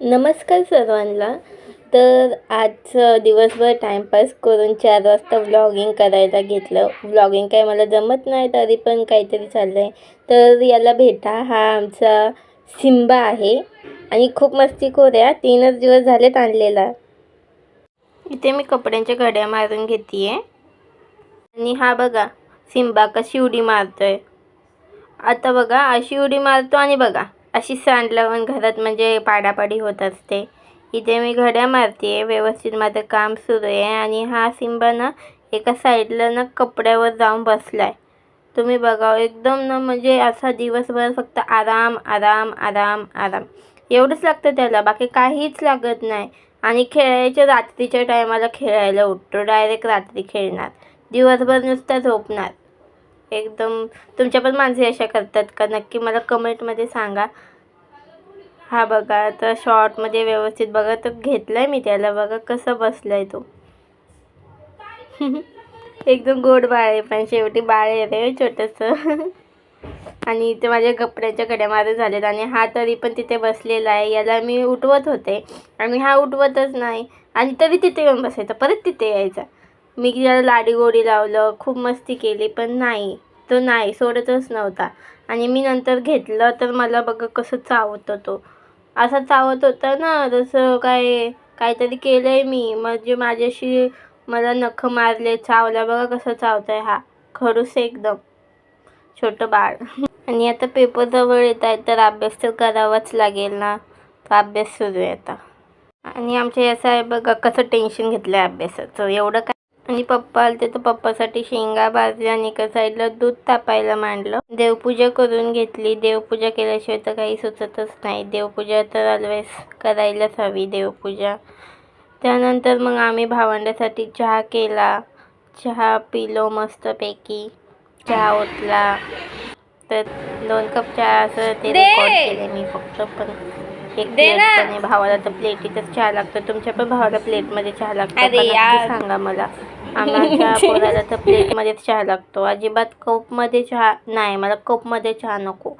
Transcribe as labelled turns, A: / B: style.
A: नमस्कार सर्वांना. तर आज दिवसभर टाईमपास करून 4 वाजता व्लॉगिंग करायला घेतलं. व्लॉगिंग काय मला जमत नाही, तरी पण काहीतरी चाललं आहे. तर याला भेटा, हा आमचा सिम्बा आहे आणि खूप मस्तीखोर आहे. 3च दिवस झालेत आणलेला. इथे मी कपड्यांच्या घड्या मारून घेते आहे आणि हा बघा सिम्बा कशी उडी मारतोय. आता बघा अशी उडी मारतो आणि बघा अशी सांड लावून घरात म्हणजे पाडापाडी होत असते. इथे मी घड्या मारते व्यवस्थित, माझं काम सुरू आहे आणि हा सिम्बा ना एका साईडला ना कपड्यावर जाऊन बसलाय. तुम्ही बघा एकदम ना म्हणजे असा दिवसभर फक्त आराम आराम आराम आराम एवढंच लागतं त्याला, बाकी काहीच लागत नाही. आणि खेळायच्या रात्रीच्या टायमाला खेळायला उठतो, डायरेक्ट रात्री खेळणार, दिवसभर नुसतं झोपणार. एकदम तुमच्या पण माणसे अशा करतात का? नक्की मला कमेंटमध्ये सांगा. हा बघा आता शॉर्टमध्ये व्यवस्थित बघा तर घेतलाय मी त्याला, बघा कसं बसलाय तो. एकदम गोड बाळ आहे, पण शेवटी बाळ आहे रे छोटंसं. आणि इथे माझ्या कपड्याच्या घड्या मारून झालेत आणि हा तरी पण तिथे बसलेला आहे. याला मी उठवत होते आणि हा उठवतच नाही आणि तरी तिथे येऊन बसायचा, परत तिथे यायचा. मी त्याला लाडी गोडी लावलं, खूप मस्ती केली, पण नाही, तो नाही सोडतच नव्हता. आणि मी नंतर घेतलं तर मला बघा कसं चावतो तो. असा चावत होता ना जसं काहीतरी केलं आहे मी, म्हणजे माझ्याशी मला नखं मारले, चावला, बघा कसं चावतं आहे हा, खडूस एकदम छोटं बाळ. आणि आता पेपर जवळ येत आहे तर अभ्यास तर करावाच लागेल ना, तर अभ्यास सुरू आहे आता. आणि आमच्या याचं आहे बघा कसं टेन्शन घेतलं आहे अभ्यासाचं, एवढं काय. आणि पप्पा आले तर पप्पासाठी शेंगा भाजल्या आणि एका साईडला दूध तापायला मांडलं. देवपूजा करून घेतली. देवपूजा केल्याशिवाय तर काही सुचतच नाही. देवपूजा तर ऑलवेज करायलाच हवी देवपूजा. त्यानंतर मग आम्ही भावंड्यासाठी चहा केला. चहा पिलो मस्तपैकी, चहा ओतला. तर 2 कप चहा असं ते रेकॉर्ड केले मी फक्त, पण एक प्लेट पण आहे. भावाला तर प्लेटीतच चहा लागतो. तुमच्या पण भावाला प्लेटमध्ये चहा लागतो का नक्की सांगा मला. आम्हाला पोराला तर प्लेटमध्येच चहा लागतो, अजिबात कपमध्ये चहा नाही. मला कपमध्ये चहा नको.